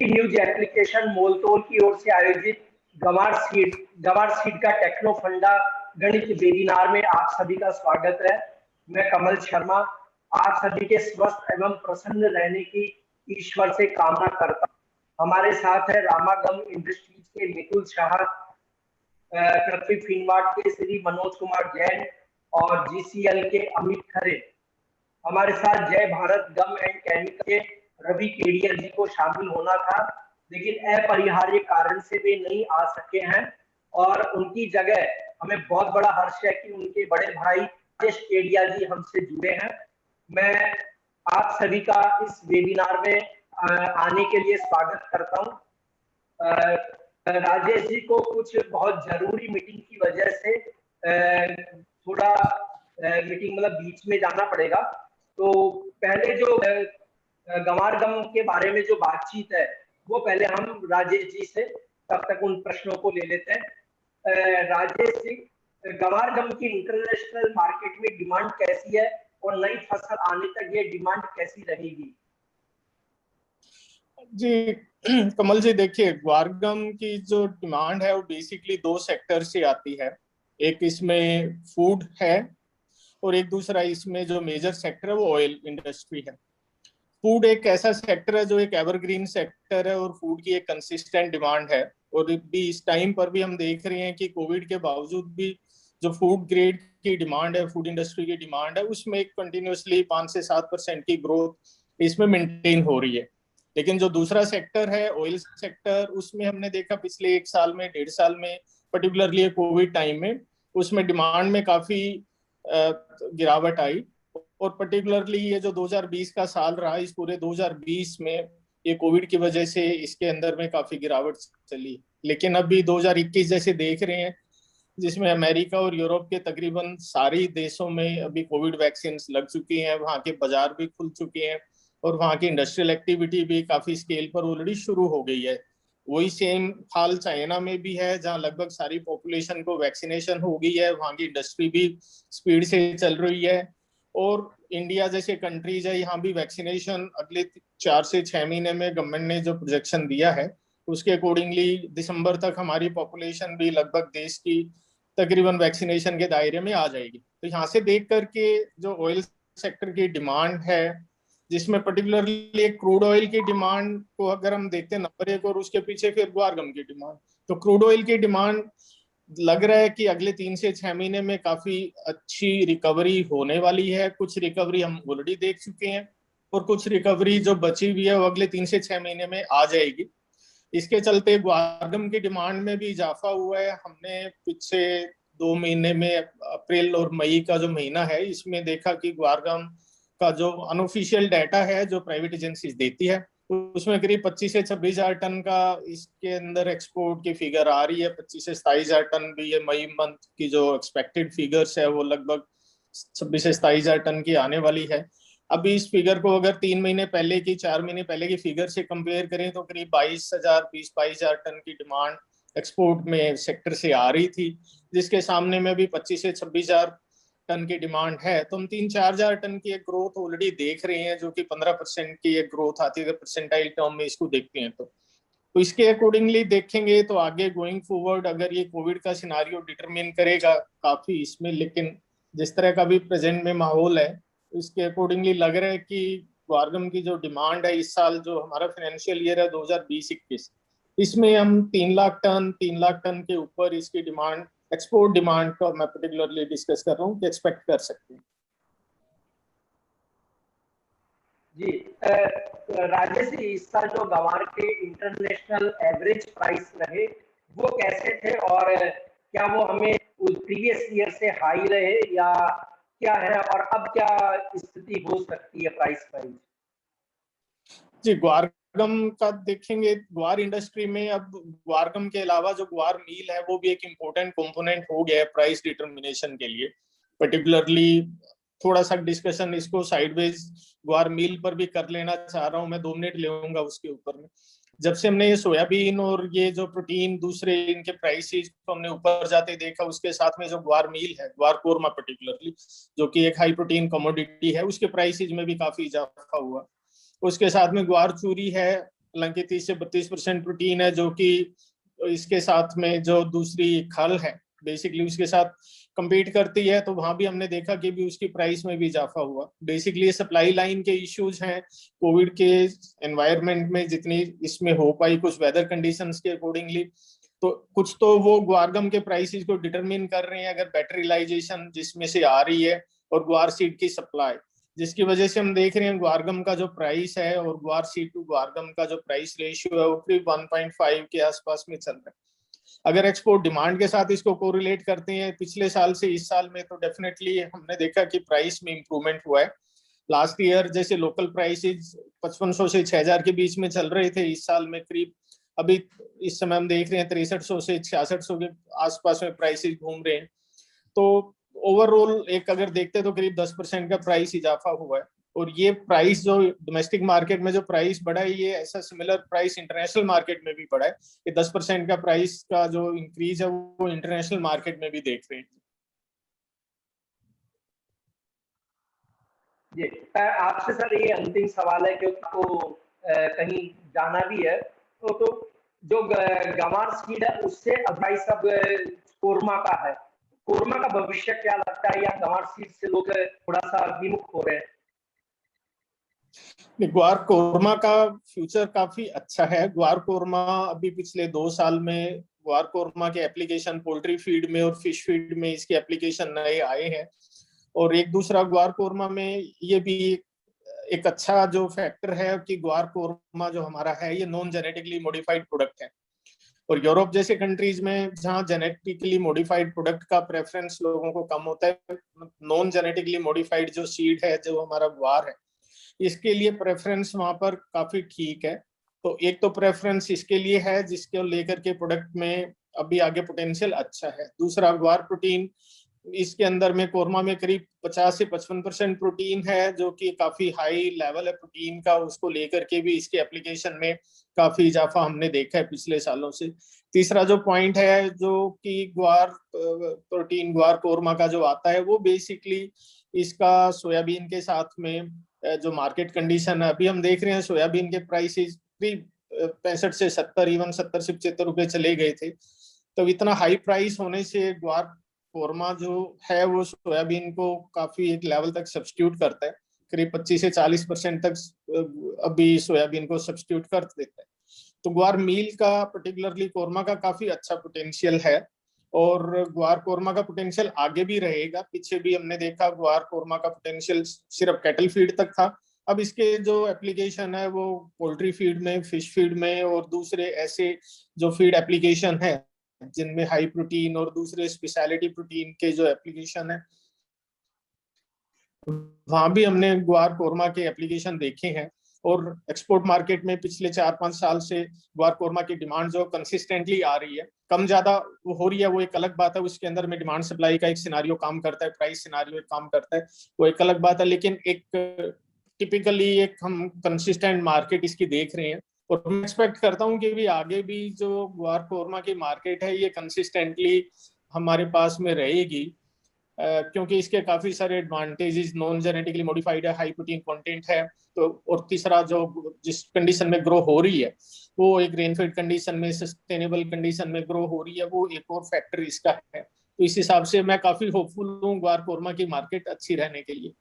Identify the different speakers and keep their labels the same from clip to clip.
Speaker 1: Breaking news application मोलतोल की ओर से आयोजित गवार सीट का टेक्नो फंडा गणित वेबिनार में आप सभी का स्वागत है। मैं कमल शर्मा आप सभी के स्वस्थ एवं प्रसन्न रहने की ईश्वर से कामना करता हूं। हमारे साथ है रामागम इंडस्ट्रीज के मितुल शाह, पृथ्वी फिनवाट के श्री मनोज कुमार जैन और जीसीएल के अमित खरे। हमारे साथ जय भारत गम एंड केमिकल के रवि केडिया जी को शामिल होना था, लेकिन अपरिहार्य कारण से वे नहीं आ सके हैं और उनकी जगह हमें बहुत बड़ा हर्ष है कि उनके बड़े भाई राजेश केडिया जी हमसे जुड़े हैं। मैं आप सभी का इस वेबिनार में आने के लिए स्वागत करता हूं। राजेश जी को कुछ बहुत जरूरी मीटिंग की वजह से थोड़ा मीटिंग मतलब बीच में जाना पड़ेगा, तो पहले जो गंवार गम के बारे में जो बातचीत है वो पहले हम राजेश जी से तब तक उन प्रश्नों को ले लेते हैं। राजेश जी, गंवार गम की इंटरनेशनल मार्केट में डिमांड कैसी है और नई फसल आने तक ये डिमांड कैसी रहेगी?
Speaker 2: जी कमल जी, देखिए ग्वारगम की जो डिमांड है वो बेसिकली दो सेक्टर से आती है। एक इसमें फूड है और एक दूसरा इसमें जो मेजर सेक्टर है वो ऑयल इंडस्ट्री है। फूड एक ऐसा सेक्टर है जो एक एवरग्रीन सेक्टर है और फूड की एक कंसिस्टेंट डिमांड है। और भी इस टाइम पर भी हम देख रहे हैं कि कोविड के बावजूद भी जो फूड ग्रेड की डिमांड है, फूड इंडस्ट्री की डिमांड है, उसमें एक कंटिन्यूसली 5 से 7% की ग्रोथ इसमें मेंटेन हो रही है। लेकिन जो दूसरा सेक्टर है ऑयल सेक्टर, उसमें हमने देखा पिछले 1 साल में, 1.5 साल में, पर्टिकुलरली कोविड टाइम में उसमें डिमांड में काफी गिरावट आई। और पर्टिकुलरली ये जो 2020 का साल रहा, इस पूरे 2020 में ये कोविड की वजह से इसके अंदर में काफी गिरावट चली। लेकिन अभी 2021 जैसे देख रहे हैं, जिसमें अमेरिका और यूरोप के तकरीबन सारे देशों में अभी कोविड वैक्सीन लग चुकी हैं, वहाँ के बाजार भी खुल चुके हैं और वहाँ की इंडस्ट्रियल एक्टिविटी भी काफी स्केल पर ऑलरेडी शुरू हो गई है। वही सेम हाल चाइना में भी है, जहाँ लगभग सारी पॉपुलेशन को वैक्सीनेशन हो गई है, वहाँ की इंडस्ट्री भी स्पीड से चल रही है। और इंडिया जैसे कंट्रीज है, यहाँ भी वैक्सीनेशन अगले 4 से 6 महीने में गवर्नमेंट ने जो प्रोजेक्शन दिया है उसके अकॉर्डिंगली दिसंबर तक हमारी पॉपुलेशन भी लगभग देश की तकरीबन वैक्सीनेशन के दायरे में आ जाएगी। तो यहाँ से देख करके जो ऑयल सेक्टर की डिमांड है, जिसमें पर्टिकुलरली क्रूड ऑयल की डिमांड को अगर हम देखते हैं नंबर 1 और उसके पीछे फिर ग्वारगम की डिमांड, तो क्रूड ऑयल की डिमांड लग रहा है कि अगले 3 से 6 महीने में काफी अच्छी रिकवरी होने वाली है। कुछ रिकवरी हम ऑलरेडी देख चुके हैं और कुछ रिकवरी जो बची हुई है वो अगले 3 से 6 महीने में आ जाएगी। इसके चलते ग्वारगम की डिमांड में भी इजाफा हुआ है। हमने पिछले 2 महीने में, अप्रैल और मई का जो महीना है, इसमें देखा कि ग्वारगम का जो अनऑफिशियल डाटा है जो प्राइवेट एजेंसीज देती है, उसमें करीब 25 से 26 हजार टन का इसके अंदर एक्सपोर्ट की फिगर आ रही है। 25 से 27 हजार टन भी ये मई मंथ की जो एक्सपेक्टेड फिगर्स है वो लगभग 26 से 27 हजार टन की आने वाली है। अभी इस फिगर को अगर 3 महीने पहले की, 4 महीने पहले की फिगर से कंपेयर करें तो करीब 22 हजार टन की डिमांड एक्सपोर्ट में सेक्टर से आ रही थी, जिसके सामने में भी 25 से 26 हजार टन की डिमांड है। तो हम 3-4 हजार टन की एक ग्रोथ ऑलरेडी देख रहे हैं, जो कि 15% की एक ग्रोथ आती है अगर परसेंटाइल टर्म में इसको देखते हैं तो इसके अकॉर्डिंगली देखेंगे तो आगे गोइंग फॉरवर्ड अगर ये कोविड का सिनारियो डिटरमिन करेगा काफी इसमें, लेकिन जिस तरह का भी प्रेजेंट में माहौल है इसके अकॉर्डिंगली लग रहा है कि ग्वारगम की जो डिमांड है इस साल, जो हमारा फाइनेंशियल ईयर है 2020-21, इसमें हम 3 लाख टन के ऊपर इसकी डिमांड, एक्सपोर्ट डिमांड का मैं पर्टिकुलरली डिस्कस कर रहा हूँ कि एक्सपेक्ट कर सकते हैं।
Speaker 1: जी राजेश जी, इस साल जो गंवार के इंटरनेशनल एवरेज प्राइस रहे वो कैसे थे और क्या वो हमें प्रीवियस ईयर से हाई रहे या क्या है, और अब क्या स्थिति हो सकती है प्राइस वाइज?
Speaker 2: जी, ग्वारगम का देखेंगे, ग्वार इंडस्ट्री में अब ग्वारगम के अलावा जो ग्वार मील है वो भी एक इम्पोर्टेंट कंपोनेंट हो गया है प्राइस डिटरमिनेशन के लिए। पर्टिकुलरली थोड़ा सा डिस्कशन इसको साइडवेज ग्वार मील पर भी कर लेना चाह रहा हूँ मैं, 2 मिनट लेऊंगा उसके ऊपर में। जब से हमने ये सोयाबीन और ये जो प्रोटीन दूसरे इनके प्राइसेस को हमने ऊपर जाते देखा, उसके साथ में जो ग्वार मील है, ग्वार कोरमा पर्टिकुलरली, जो कि एक हाई प्रोटीन कमोडिटी है, उसके प्राइसेस में भी काफी इजाफा हुआ। उसके साथ में ग्वार चूरी है, हालांकि 30 से 32% प्रोटीन है, जो कि इसके साथ में जो दूसरी खल है बेसिकली उसके साथ compete करती है, तो वहां भी हमने देखा कि भी उसकी प्राइस में भी इजाफा हुआ। बेसिकली ये सप्लाई लाइन के इश्यूज हैं कोविड के एनवायरनमेंट में, जितनी इसमें हो पाई कुछ वेदर कंडीशंस के अकॉर्डिंगली, तो कुछ तो वो ग्वारगम के प्राइसेस को डिटरमिन कर रहे हैं, अगर बैटरीलाइजेशन जिसमें से आ रही है और ग्वार सीड की सप्लाई, जिसकी वजह से हम देख रहे हैं ग्वारगम का जो प्राइस है और ग्वार सीड टू ग्वारगम का जो प्राइस रेशियो है वो करीब 1.5 के आसपास में चल रहा है। अगर एक्सपोर्ट डिमांड के साथ इसको कोरिलेट करते हैं पिछले साल से इस साल में, तो डेफिनेटली हमने देखा कि प्राइस में इंप्रूवमेंट हुआ है। लास्ट ईयर जैसे लोकल प्राइसेस 5500 से 6000 के बीच में चल रहे थे, इस साल में करीब अभी इस समय हम देख रहे हैं 6300 से 6600 के आसपास में प्राइसेस घूम रहे हैं। तो ओवरऑल एक अगर देखते हैं तो करीब 10% का प्राइस इजाफा हुआ है। और ये प्राइस जो डोमेस्टिक मार्केट में जो प्राइस बढ़ा है, ये ऐसा सिमिलर प्राइस इंटरनेशनल मार्केट में भी बढ़ा है। ये 10% का प्राइस का जो इंक्रीज है वो इंटरनेशनल मार्केट में भी देख रहे हैं।
Speaker 1: जी आपसे सर ये अंतिम सवाल है, क्योंकि आपको कहीं जाना भी है, तो जो गंवार सीड है उससे भाई सब कोरमा का है, कोरमा का भविष्य क्या लगता है, या गंवार सीड से लोग थोड़ा सा विमुख हो रहे हैं?
Speaker 2: ग्वार कोरमा का फ्यूचर काफी अच्छा है। ग्वार कोरमा अभी पिछले 2 साल में ग्वार कोरमा के एप्लीकेशन पोल्ट्री फीड में और फिश फीड में इसके एप्लीकेशन नए आए हैं। और एक दूसरा ग्वार कोरमा में ये भी एक अच्छा जो फैक्टर है कि ग्वार कोरमा जो हमारा है ये नॉन जेनेटिकली मॉडिफाइड प्रोडक्ट है। और यूरोप जैसे कंट्रीज में जहाँ जेनेटिकली मॉडिफाइड प्रोडक्ट का प्रेफरेंस लोगों को कम होता है, नॉन जेनेटिकली मॉडिफाइड जो सीड है जो हमारा ग्वार है इसके लिए प्रेफरेंस वहां पर काफी ठीक है। तो एक तो प्रेफरेंस इसके लिए है जिसके लेकर के प्रोडक्ट में अभी आगे पोटेंशियल अच्छा है। दूसरा ग्वार प्रोटीन, इसके अंदर में कोरमा में करीब 50 से 55% प्रोटीन है, जो कि काफी हाई लेवल है प्रोटीन का, उसको लेकर के भी इसके एप्लीकेशन में काफी इजाफा हमने देखा है पिछले सालों से। तीसरा जो पॉइंट है जो कि ग्वार प्रोटीन ग्वार कोरमा का जो आता है वो बेसिकली इसका सोयाबीन के साथ में जो मार्केट कंडीशन है, अभी हम देख रहे हैं सोयाबीन के प्राइसेस करीब 65 से 70, इवन 70 से 75 रुपए चले गए थे। तो इतना हाई प्राइस होने से ग्वार कोरमा जो है वो सोयाबीन को काफी एक लेवल तक सब्स्टिट्यूट करता है, करीब 25 से 40% तक अभी सोयाबीन को सब्स्टिट्यूट कर देता है। तो ग्वार मील का पर्टिकुलरली कोरमा का काफी अच्छा पोटेंशियल है और ग्वार कोरमा का पोटेंशियल आगे भी रहेगा। पीछे भी हमने देखा ग्वार कोरमा का पोटेंशियल सिर्फ कैटल फीड तक था, अब इसके जो एप्लीकेशन है वो पोल्ट्री फीड में, फिश फीड में और दूसरे ऐसे जो फीड एप्लीकेशन है जिनमें हाई प्रोटीन और दूसरे स्पेशलिटी प्रोटीन के जो एप्लीकेशन है वहां भी हमने ग्वार कोरमा के एप्लीकेशन देखे हैं। और एक्सपोर्ट मार्केट में पिछले 4-5 साल से ग्वार कोरमा की डिमांड जो कंसिस्टेंटली आ रही है, कम ज्यादा वो हो रही है वो एक अलग बात है, उसके अंदर में डिमांड सप्लाई का एक सिनारियो काम करता है, प्राइस सिनारियो एक काम करता है, वो एक अलग बात है। लेकिन एक टिपिकली एक हम कंसिस्टेंट मार्केट इसकी देख रहे हैं और मैं एक्सपेक्ट करता हूँ कि भी आगे भी जो ग्वार कोरमा की मार्केट है ये कंसिस्टेंटली हमारे पास में रहेगी, क्योंकि इसके काफी सारे एडवांटेजेस, नॉन जेनेटिकली मॉडिफाइड है, हाई प्रोटीन कंटेंट है। तो और तीसरा जो जिस कंडीशन में ग्रो हो रही है वो एक रेनफेड कंडीशन में, सस्टेनेबल कंडीशन में ग्रो हो रही है, वो एक और फैक्टर इसका है। तो इस हिसाब से मैं काफी होपफुल हूँ ग्वार कोरमा की मार्केट अच्छी रहने के लिए।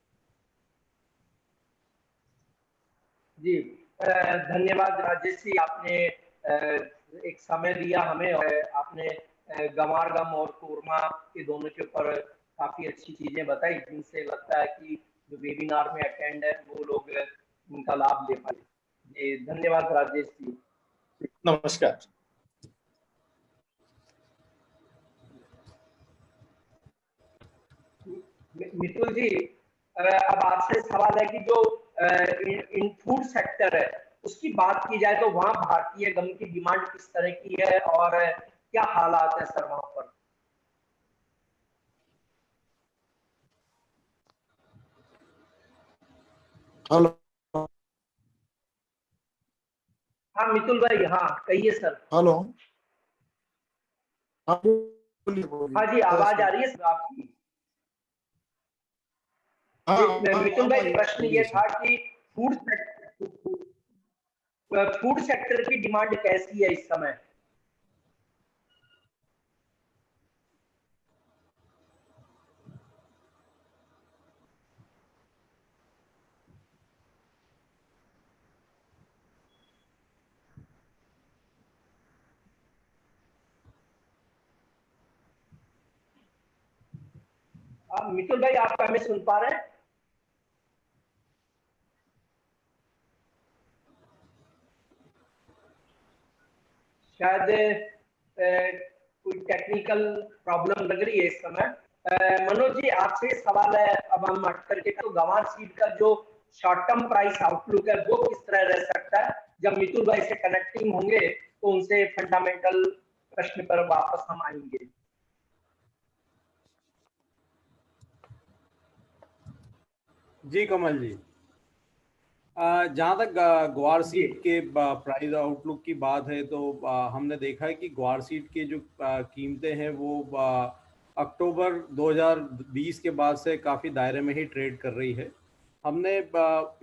Speaker 1: जी धन्यवाद राजेश जी, आपने एक समय दिया हमें और आपने गंवार गम और कोरमा के दोनों के ऊपर काफी अच्छी चीजें बताई, जिनसे लगता है कि जो वेबिनार में अटेंड है वो लोग उनका लाभ ले पाए। जी धन्यवाद राजेश जी।
Speaker 2: नमस्कार।
Speaker 1: मितुल जी, अब आपसे सवाल है कि जो इन फूड सेक्टर है उसकी बात की जाए तो वहाँ भारतीय गम की डिमांड किस तरह की है और क्या हालात है सर वहाँ पर?
Speaker 3: हेलो।
Speaker 1: हाँ मितुल भाई, हाँ कहिए सर।
Speaker 3: हेलो। हाँ बोलिए बोलिए।
Speaker 1: हाँ जी आवाज आ रही है सर आपकी।
Speaker 3: हाँ
Speaker 1: मितुल भाई
Speaker 3: आवाज
Speaker 1: प्रश्न
Speaker 3: बोलिए
Speaker 1: ये
Speaker 3: सर।
Speaker 1: था कि फूड फूड सेक्टर की डिमांड कैसी है इस समय? मितुल भाई, आप हमें सुन पा रहे हैं? शायद कोई टेक्निकल प्रॉब्लम लग रही है इस समय। मनोज जी, आपसे सवाल है, अब हम हट करके तो गंवार सीड का जो शॉर्ट टर्म प्राइस आउटलुक है वो किस तरह रह सकता है? जब मितुल भाई से कनेक्टिंग होंगे तो उनसे फंडामेंटल प्रश्न पर वापस हम आएंगे।
Speaker 4: जी कमल जी, जहाँ तक ग्वार
Speaker 1: जी
Speaker 4: सीड के प्राइस आउटलुक की बात है तो हमने देखा है कि ग्वार सीड के जो कीमतें हैं वो अक्टूबर 2020 के बाद से काफ़ी दायरे में ही ट्रेड कर रही है। हमने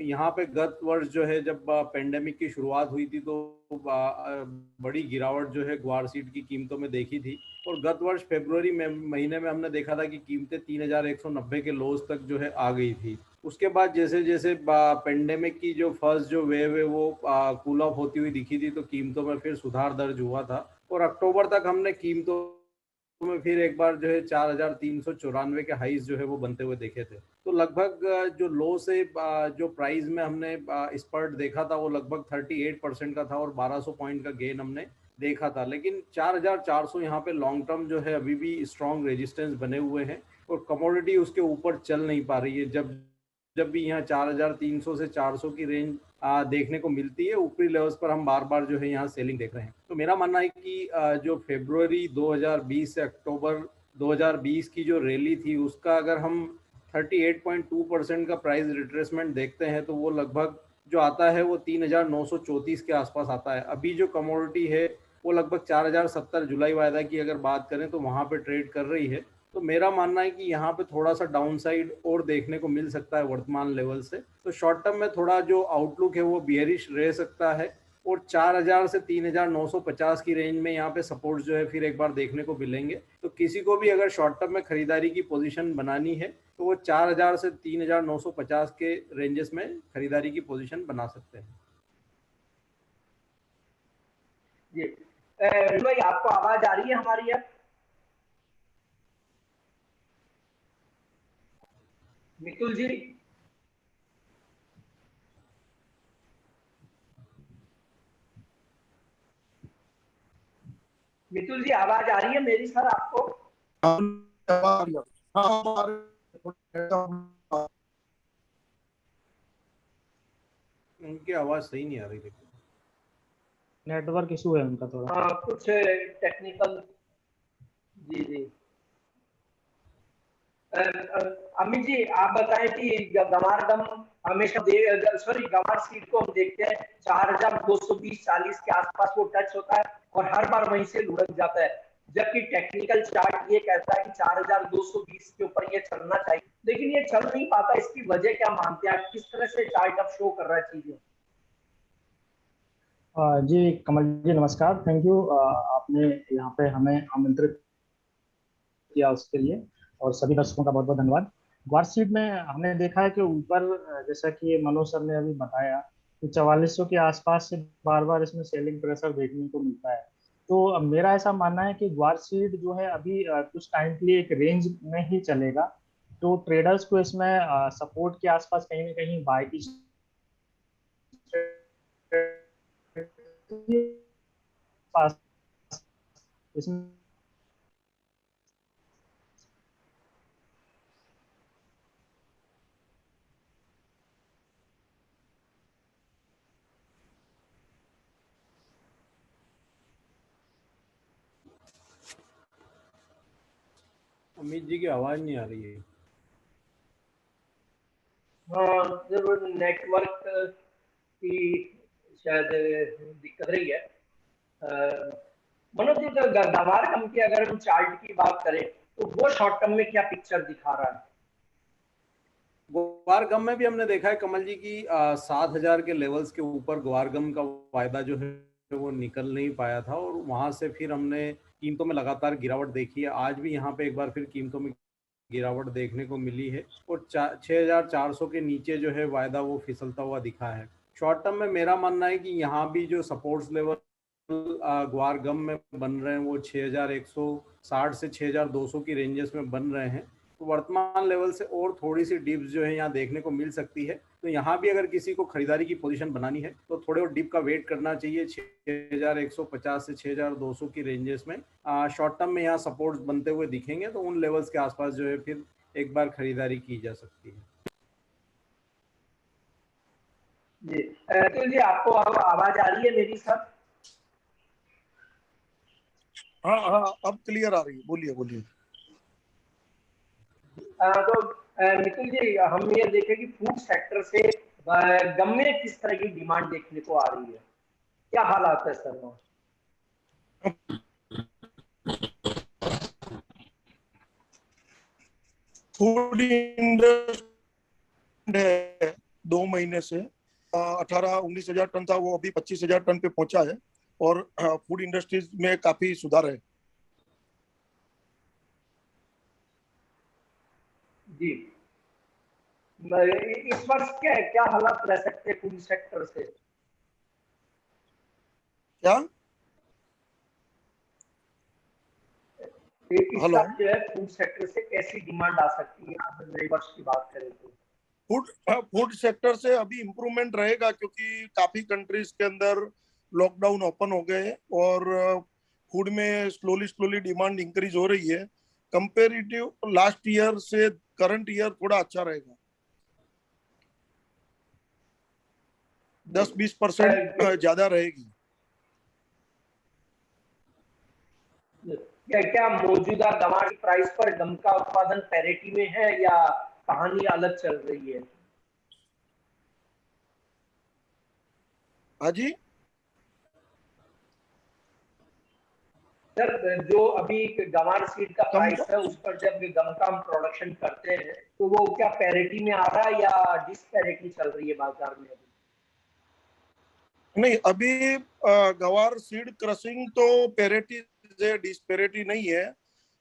Speaker 4: यहाँ पे गत वर्ष जो है जब पेंडेमिक की शुरुआत हुई थी तो बड़ी गिरावट जो है ग्वार सीड की कीमतों में देखी थी, और गत वर्ष फरवरी में महीने में हमने देखा था कि कीमतें 3190 के लोज तक जो है आ गई थी। उसके बाद जैसे जैसे पेंडेमिक की जो फर्स्ट जो वेव है वो कूल ऑफ होती हुई दिखी थी तो कीमतों में फिर सुधार दर्ज हुआ था, और अक्टूबर तक हमने कीमतों में फिर एक बार जो है 4394 के हाईज जो है वो बनते हुए देखे थे। तो लगभग जो लो से जो प्राइस में हमने स्पर्ट देखा था वो लगभग 38% का था और 1200 पॉइंट का गेन हमने देखा था। लेकिन 4400 यहाँ पे लॉन्ग टर्म जो है अभी भी स्ट्रॉन्ग रेजिस्टेंस बने हुए हैं और कमोडिटी उसके ऊपर चल नहीं पा रही है। जब जब भी यहाँ 4300 से 400 की रेंज देखने को मिलती है, ऊपरी लेवल्स पर हम बार बार जो है यहाँ सेलिंग देख रहे हैं। तो मेरा मानना है कि जो फरवरी 2020 से अक्टूबर 2020 की जो रैली थी उसका अगर हम 38.2% का प्राइस रिट्रेसमेंट देखते हैं तो वो लगभग जो आता है वो 3934 के आसपास आता है। अभी जो कमोडिटी है वो लगभग 4070 जुलाई वायदा की अगर बात करें तो वहाँ पे ट्रेड कर रही है। तो मेरा मानना है कि यहाँ पे थोड़ा सा डाउन साइड और देखने को मिल सकता है वर्तमान लेवल से। तो शॉर्ट टर्म में थोड़ा जो आउटलुक है वो बियरिश रह सकता है और 4000 से 3950 की रेंज में यहाँ पे सपोर्ट जो है फिर एक बार देखने को मिलेंगे। तो किसी को भी अगर शॉर्ट टर्म में खरीदारी की पोजीशन बनानी है तो वो 4000 से 3950 के रेंजेस में खरीदारी की पोजीशन बना सकते हैं।
Speaker 1: जी भाई, आपको आवाज आ रही है हमारी? अब मितुल जी, मितुल जी आवाज आ रही है मेरी सर आपको?
Speaker 4: उनकी आवाज सही नहीं आ रही थी,
Speaker 5: नेटवर्क इशू है उनका थोड़ा।
Speaker 1: हाँ, कुछ टेक्निकल। जी जी। अमित जी, आप बताएं कि गंवार गम हमेशा सॉरी गंवार सीट को हम देखते हैं 4220-40 के आसपास वो टच होता है और हर बार वहीं से लुढ़क जाता है, जबकि टेक्निकल चार्ट ये कहता है कि 4220 के ऊपर ये चलना चाहिए, लेकिन ये चल नहीं पाता। इसकी वजह क्या मानते हैं आप? किस तरह से चार्ट अब शो कर रहा है चीजें?
Speaker 5: जी कमल जी नमस्कार, थैंक यू। आपने यहाँ पे हमें आमंत्रित किया उसके लिए, और सभी दर्शकों का बहुत बहुत धन्यवाद। ग्वार सीट में हमने देखा है कि ऊपर जैसा कि मनोज सर ने अभी बताया कि 4400 के आसपास से बार बार इसमें सेलिंग प्रेशर देखने को मिलता है। तो मेरा ऐसा मानना है कि ग्वार सीट जो है अभी कुछ टाइम के लिए एक रेंज में ही चलेगा। तो ट्रेडर्स को इसमें सपोर्ट के आसपास कहीं ना कहीं बाय की पास इसमें
Speaker 4: अमित जी की आवाज नहीं आ रही है।
Speaker 1: हाँ, जब नेटवर्क की शायद दिक्कत रही है। मनोज जी, गंवार गम की अगर हम चार्ट की बात करें तो वो शॉर्ट टर्म में क्या पिक्चर दिखा रहा है?
Speaker 4: ग्वार गम में भी हमने देखा है कमल जी की 7,000 के लेवल्स के ऊपर ग्वार गम का वायदा जो है वो निकल नहीं पाया था, और वहां से फिर हमने कीमतों में लगातार गिरावट देखी है। आज भी यहाँ पे एक बार फिर कीमतों में गिरावट देखने को मिली है, और 6,400 के नीचे जो है वायदा वो फिसलता हुआ दिखा है। शॉर्ट टर्म में मेरा मानना है कि यहाँ भी जो सपोर्ट्स लेवल ग्वार गम में बन रहे हैं वो 6,160 से 6,200 की रेंजेस में बन रहे हैं। तो वर्तमान लेवल से और थोड़ी सी डिप्स जो है यहाँ देखने को मिल सकती है। तो यहाँ भी अगर किसी को खरीदारी की पोजीशन बनानी है तो थोड़े और डिप का वेट करना चाहिए 6,150 से 6,200 की रेंजेस में। शॉर्ट टर्म में यहाँ सपोर्ट्स बनते हुए दिखेंगे, तो उन लेवल्स के आसपास जो है फिर एक बार खरीदारी की जा सकती है।
Speaker 1: जी तो जी आपको अब आवाज आ रही है मेरी सर?
Speaker 3: हाँ हाँ, अब क्लियर आ रही है, बोलिए बोलिए।
Speaker 1: तो मितुल जी, हम ये देखें कि फूड सेक्टर से गम में किस तरह की डिमांड देखने को आ रही है, क्या हालात है सर वहाँ?
Speaker 3: फूड इंडस्ट्री है 2 महीने से 18-19 हजार टन था, वो अभी 25,000 टन पे पहुंचा है, और फूड इंडस्ट्रीज में काफी सुधार है।
Speaker 1: जी, इस वर्ष क्या हालात रह सकते हैं फूड सेक्टर से?
Speaker 3: क्या?
Speaker 1: इस
Speaker 3: हेलो,
Speaker 1: साल जो है फूड सेक्टर से कैसी डिमांड आ सकती है अगर नए वर्ष की बात करें तो?
Speaker 3: फूड सेक्टर से अभी इम्प्रूवमेंट रहेगा, क्योंकि काफी कंट्रीज के अंदर लॉकडाउन ओपन हो गए और फूड में स्लोली डिमांड इंक्रीज हो रही है। कंपेरेटिव लास्ट ईयर से करंट ईयर थोड़ा अच्छा रहेगा, 10-20% ज्यादा रहेगी।
Speaker 1: क्या मौजूदा गंवार की प्राइस पर गम का उत्पादन पैरिटी में है या कहानी अलग चल रही है?
Speaker 3: हाँ जी
Speaker 1: सर, जो अभी गंवार सीड का
Speaker 3: कम
Speaker 1: प्राइस है उस पर जब गम का हम प्रोडक्शन करते हैं तो वो क्या पैरिटी में आ रहा है या डिसपैरिटी चल रही है बाजार में अभी?
Speaker 3: नहीं, अभी गवार सीड क्रशिंग तो पैरिटी है, डिस्पैरिटी नहीं है।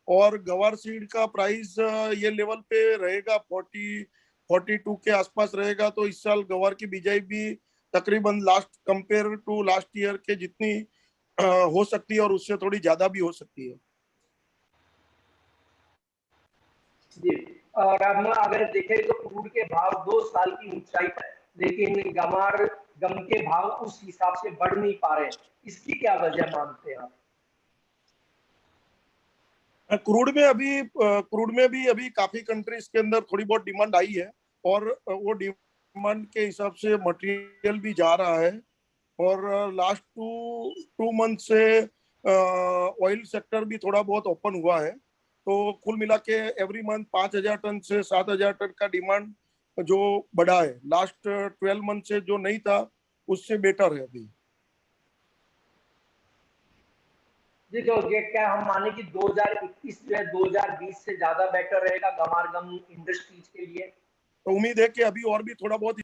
Speaker 3: और गवार सीड का प्राइस ये लेवल पे रहेगा, 40-42 के आसपास रहेगा। तो इस साल गवार की बिजाई भी तकरीबन last compare to last year के जितनी हो सकती है, और उससे थोड़ी ज्यादा भी हो सकती है।
Speaker 1: जी, और अब अगर देखें तो क्रूड के भाव 2 साल की ऊंचाई पर है, लेकिन गम के भाव उस हिसाब से बढ़ नहीं पा रहे, इसकी क्या वजह मानते हैं आप?
Speaker 3: क्रूड में भी अभी काफी कंट्रीज के अंदर थोड़ी बहुत डिमांड आई है, और वो डिमांड के हिसाब से मटेरियल भी जा रहा है। और लास्ट टू मंथ से ऑयल सेक्टर भी थोड़ा बहुत ओपन हुआ है। तो कुल मिला के एवरी मंथ 5,000 टन से 7,000 टन का डिमांड जो बढ़ा है, लास्ट 12 मंथ से जो नहीं था उससे बेटर है अभी।
Speaker 1: जी, तो ये क्या हम माने कि 2021 जो है 2020 से ज्यादा बेटर रहेगा गंवार गम इंडस्ट्रीज के लिए?
Speaker 3: तो उम्मीद है कि अभी और भी थोड़ा बहुत।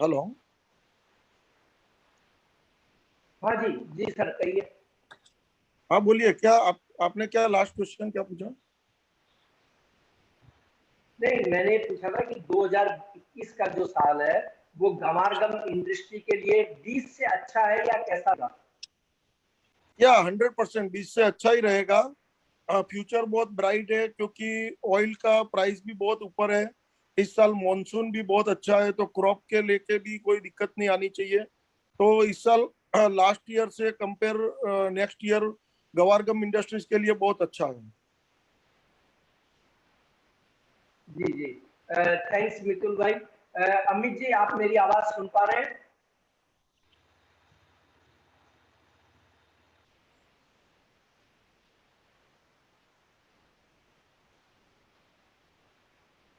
Speaker 3: हेलो,
Speaker 1: हाँ जी, जी सर कहिए।
Speaker 3: हाँ बोलिए, क्या आपने क्या लास्ट क्वेश्चन क्या पूछा?
Speaker 1: नहीं, मैंने पूछा था कि 2021 का जो साल है वो गंवार गम इंडस्ट्री के लिए 20 से अच्छा है या कैसा था?
Speaker 3: या 100% 20 से अच्छा ही रहेगा। फ्यूचर बहुत ब्राइट है, क्योंकि ऑयल का प्राइस भी बहुत ऊपर है। इस साल मॉनसून भी बहुत अच्छा है, तो क्रॉप के लेके भी कोई दिक्कत नहीं आनी चाहिए। तो इस साल लास्ट ईयर से कंपेयर नेक्स्ट ईयर गवार गम इंडस्ट्रीज के लिए बहुत अच्छा है।
Speaker 1: जी जी, थैंक्स मितुल भाई। अमित जी, आप मेरी आवाज सुन पा रहे हैं?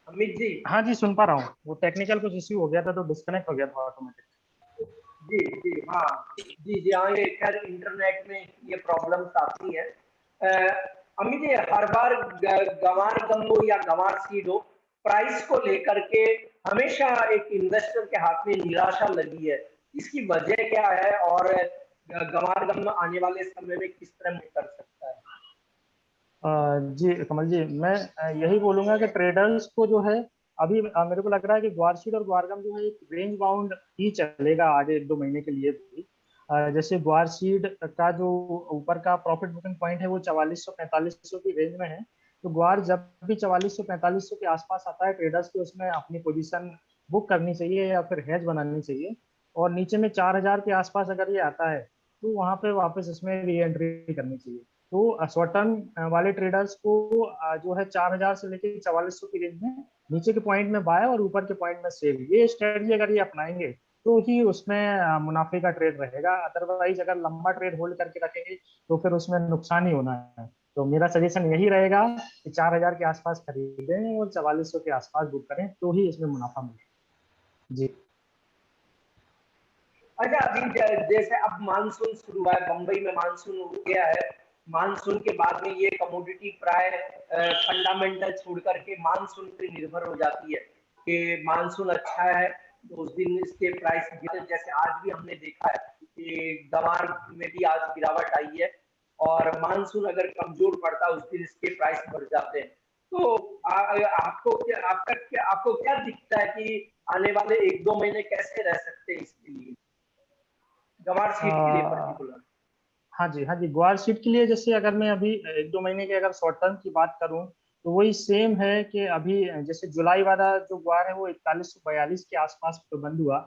Speaker 1: अमित जी?
Speaker 5: हाँ जी, सुन पा रहा हूँ। वो टेक्निकल कुछ इश्यू हो गया था तो डिस्कनेक्ट हो गया था ऑटोमेटिक।
Speaker 1: जी जी, हाँ जी जी, हाँ, ये खैर इंटरनेट में ये प्रॉब्लम्स आती है। अमित जी, हर बार गंवार गम हो या गंवार सीड हो, प्राइस को लेकर के हमेशा एक इन्वेस्टर के हाथ में निराशा लगी है। इसकी वजह क्या है और गंवार गम आने वाले समय में किस तरह में कर सकता है?
Speaker 5: जी कमल जी, मैं यही बोलूंगा कि ट्रेडर्स को जो है अभी मेरे को लग रहा है कि ग्वारसीड और ग्वारगम जो है एक रेंज बाउंड ही चलेगा आगे 1-2 महीने के लिए भी। जैसे ग्वारसीड का जो ऊपर का प्रॉफिट बुकिंग पॉइंट है वो 4400-4500 की रेंज में है। तो ग्वार जब भी 4400-4500 के आसपास आता है, ट्रेडर्स को उसमें अपनी पोजीशन बुक करनी चाहिए या फिर हेज बनानी चाहिए। और नीचे में 4000 के आसपास अगर ये आता है तो वहां पे वापस इसमें री एंट्री करनी चाहिए। तो शॉर्ट टर्म वाले ट्रेडर्स को जो है 4000 से लेकर 4400 की रेंज में नीचे के पॉइंट में बाय और ऊपर के पॉइंट में सेल, ये स्ट्रेटजी अगर ये अपनाएंगे तो ही उसमें मुनाफे का ट्रेड रहेगा। अदरवाइज अगर लंबा ट्रेड होल्ड करके रखेंगे तो फिर उसमें नुकसान ही होना है। तो मेरा सजेशन यही रहेगा कि 4000 के आसपास खरीदें और 4400 के आसपास बुक करें तो ही इसमें मुनाफा मिलेगा। जी
Speaker 1: अच्छा, अभी जैसे अब मानसून शुरू हुआ है, बंबई में मानसून हो गया है। मानसून के बाद में ये कमोडिटी प्राय फंडामेंटल छोड़ करके मानसून पे निर्भर हो जाती है कि मानसून अच्छा है तो उस दिन इसके प्राइस गिरते, जैसे आज भी हमने देखा है कि गंवार में भी आज गिरावट आई है। और मानसून अगर कमजोर पड़ता है उस दिन इसके प्राइस बढ़ जाते हैं। तो आपको क्या दिखता है कि आने वाले 1-2 महीने कैसे रह सकते हैं इसके लिए, गंवार सीड के लिए पर्टिकुलर?
Speaker 5: हाँ जी, हाँ जी, ग्वार सीड के लिए जैसे अगर मैं अभी 1-2 महीने के अगर शॉर्ट टर्म की बात करूं तो वही सेम है कि अभी जैसे जुलाई वाला जो ग्वार है वो 4142 के आसपास तो बंद हुआ।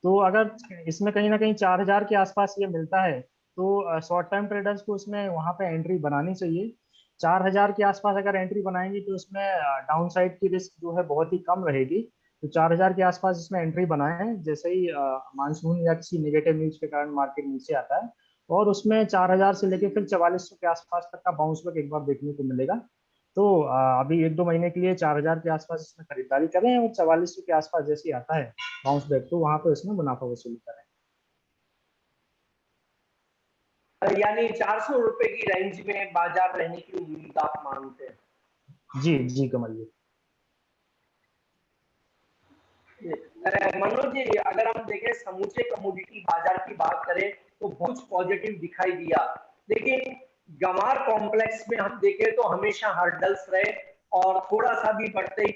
Speaker 5: तो अगर इसमें कहीं ना कहीं 4000 के आसपास ये मिलता है तो शॉर्ट टर्म ट्रेडर्स को उसमें वहां पे एंट्री बनानी चाहिए। 4000 के आसपास अगर एंट्री बनाएंगे तो उसमें डाउन साइड की रिस्क जो है बहुत ही कम रहेगी। तो 4000 के आसपास इसमें एंट्री बनाएं जैसे ही मानसून या किसी नेगेटिव न्यूज के कारण मार्केट नीचे आता है। और उसमें 4000 से लेके फिर 4400 के आसपास तक का बाउंस बैक एक बार देखने को मिलेगा। तो अभी 1-2 महीने के लिए 4000 के आसपास इसमें खरीदारी करें और 4400 के आसपास जैसे ही आता है बाउंस बैक तो वहां पे उसमें मुनाफा वसूली करें।
Speaker 1: यानी 400 रुपए की रेंज में बाजार रहने की उम्मीद आप मानते हैं?
Speaker 5: जी जी कमल जी।
Speaker 1: मनोज जी, अगर हम देखें समूचे कमोडिटी बाजार की बात करें तो बहुत पॉजिटिव दिखाई दिया, लेकिन गंवार कॉम्प्लेक्स में हम देखें तो हमेशा हर्डल्स रहे और थोड़ा सा भी बढ़ते ही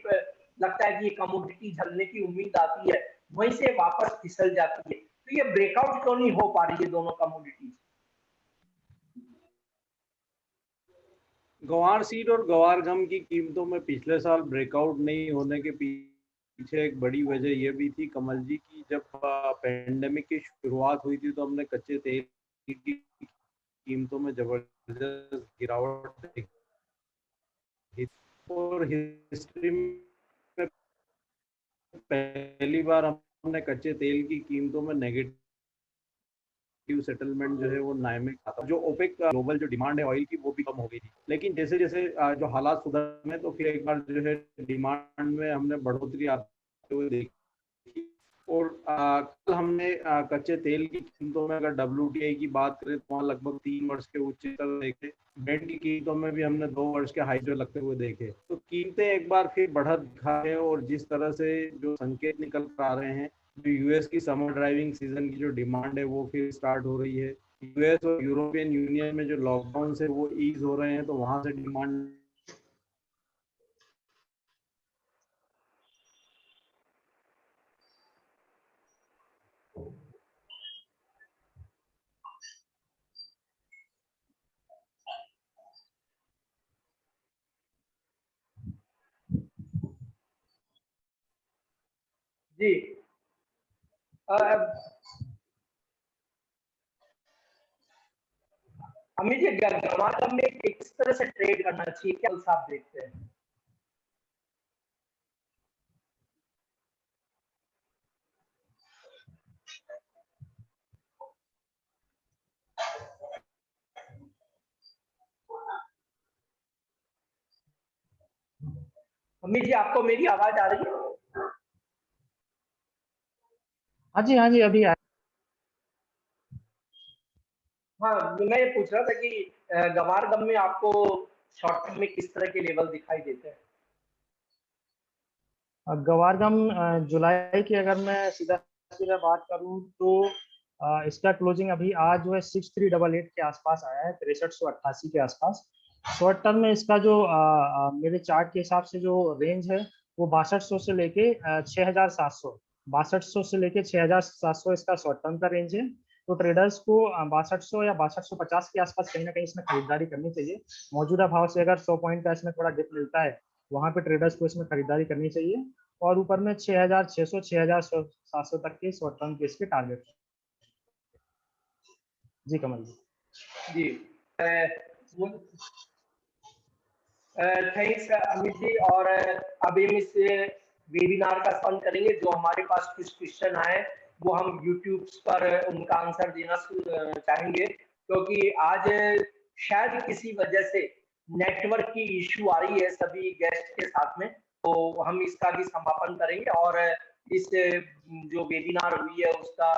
Speaker 1: लगता है कि ये कमोडिटी झलने की उम्मीद आती है, वहीं से वापस फिसल जाती है। तो ये ब्रेकआउट क्यों नहीं हो पा रही है दोनों कमोडिटीज?
Speaker 4: गंवार सीड और गंवार गम की कीमतों में पिछले साल ब्रेकआउट नहीं होने के पीछे एक बड़ी वजह यह भी थी कमल जी की जब पेंडेमिक की शुरुआत हुई थी तो हमने कच्चे तेल की कीमतों में जबरदस्त गिरावट देखी और हिस्ट्री में पहली बार हमने कच्चे तेल की कीमतों में नेगेटिव सेटलमेंट जो है वो नायमिक था। जो ओपेक ग्लोबल जो डिमांड है ऑयल की वो भी कम हो गई थी, लेकिन जैसे जैसे जो हालात सुधरे तो फिर एक बार जो है डिमांड में हमने बढ़ोतरी आते हुए देखी। और कल हमने कच्चे तेल की कीमतों में अगर WTI की बात करें तो वहाँ लगभग 3 वर्ष के उच्चतम देखे। ब्रेंट की कीमतों में भी हमने 2 वर्ष के हाई जो लगते हुए देखे। तो कीमतें एक बार फिर बढ़त दिखा है और जिस तरह से जो संकेत निकल कर आ रहे हैं, जो यूएस की समर ड्राइविंग सीजन की जो डिमांड है वो फिर स्टार्ट हो रही है। यूएस और यूरोपियन यूनियन में जो लॉकडाउन है वो ईज हो रहे हैं तो वहां से डिमांड
Speaker 1: जी अमित जी, गंवार में किस तरह से ट्रेड करना चाहिए, क्या आप देखते हैं? अमित जी, आपको मेरी आवाज आ रही है?
Speaker 5: हाँ जी, हाँ जी, अभी
Speaker 1: हाँ, मैं ये पूछ रहा था कि गंवार गम में आपको शॉर्ट टर्म में किस तरह के लेवल दिखाई देते हैं?
Speaker 5: गवारगम जुलाई की अगर मैं सीधा सीधा बात करूं तो इसका क्लोजिंग अभी आज जो है 6388 के आसपास आया है, 6388 के आसपास। शॉर्ट टर्म में इसका जो मेरे चार्ट के हिसाब से जो रेंज है वो 6200 से लेके 6700, 6200 से लेके 6700 इसका शॉर्ट टर्म का रेंज है। तो ट्रेडर्स को 6200 या 6250 के आसपास कहीं ना कहीं इसमें खरीदारी करनी चाहिए। मौजूदा भाव से अगर 100 पॉइंट का इसमें थोड़ा डिप मिलता है, वहां पे ट्रेडर्स को इसमें खरीदारी करनी चाहिए। और ऊपर में 6600 6700 तक के शॉर्ट टर्म के इसके टारगेट। जी कमल जी।
Speaker 1: थैंक्स अमित जी। और अभी हम इस वेबिनार का फन करेंगे। जो हमारे पास कुछ क्वेश्चन आए वो हम यूट्यूब पर उनका आंसर देना चाहेंगे, क्योंकि आज शायद किसी वजह से नेटवर्क की इश्यू आ रही है सभी गेस्ट के साथ में, तो हम इसका भी समापन करेंगे और इस जो वेबिनार हुई है उसका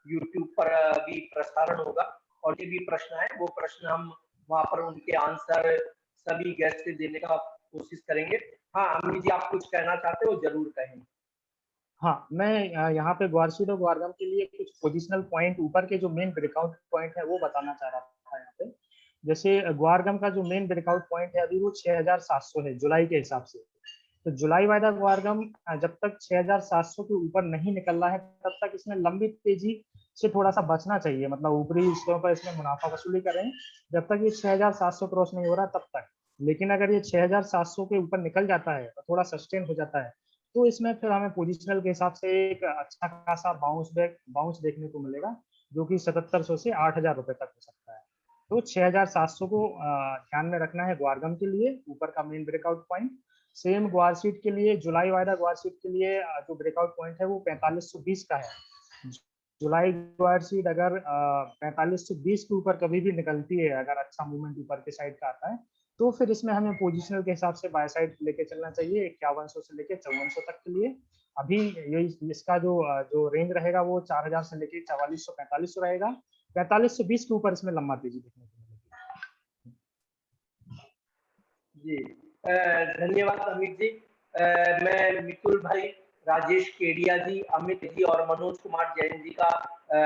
Speaker 1: यूट्यूब पर भी प्रसारण होगा। और जो भी प्रश्न है वो प्रश्न हम वहां पर उनके आंसर सभी गेस्ट से देने का कोशिश करेंगे। हाँ अमित जी, आप कुछ कहना चाहते हो जरूर कहें।
Speaker 5: हाँ, मैं यहाँ पे ग्वारसीड और ग्वारगम के लिए कुछ पोजिशनल पॉइंट, ऊपर के जो मेन ब्रेकआउट पॉइंट है वो बताना चाह रहा था यहाँ पे। जैसे ग्वारगम का जो मेन ब्रेकआउट पॉइंट है अभी वो 6700 है जुलाई के हिसाब से। तो जुलाई वाला ग्वारगम जब तक 6700 के ऊपर नहीं निकल रहा है तब तक इसमें लंबी तेजी से थोड़ा सा बचना चाहिए, मतलब ऊपरी हिस्सों पर इसमें मुनाफा वसूली करें जब तक ये 6700 क्रॉस नहीं हो रहा तब तक। लेकिन अगर ये 6700 के ऊपर निकल जाता है, थोड़ा सस्टेन हो जाता है, तो इसमें फिर हमें पोजिशनल के हिसाब से एक अच्छा खासा बाउंस देखने को मिलेगा, जो कि 7700 से 8000 रुपए तक हो सकता है। तो 6700 को ध्यान में रखना है ग्वारगम के लिए, ऊपर का main breakout point. Same guar seed के लिए, जुलाई वाला ग्वारसीड के लिए जो ब्रेकआउट पॉइंट है वो 4520 का है। जुलाई ग्वारसीड अगर 4520 के ऊपर कभी भी निकलती है, अगर अच्छा मूवमेंट ऊपर के साइड का आता है, तो फिर इसमें हमें पोजिशनल के हिसाब से बाय साइड लेके चलना चाहिए 5100 से लेके 5400 तक के लिए। अभी यही इसका जो रेंज रहेगा वो 4000 से लेके 4400 4500 रहेगा। 4520 के ऊपर इसमें लंबा तेजी देखने को
Speaker 1: मिलेगी। जी धन्यवाद अमित जी। मैं मितुल भाई, राजेश केडिया जी, अमित जी और मनोज कुमार जैन जी का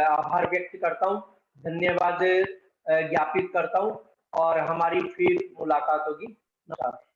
Speaker 1: आभार व्यक्त करता हूँ, धन्यवाद ज्ञापित करता हूँ और हमारी फिर मुलाकात होगी। नमस्कार।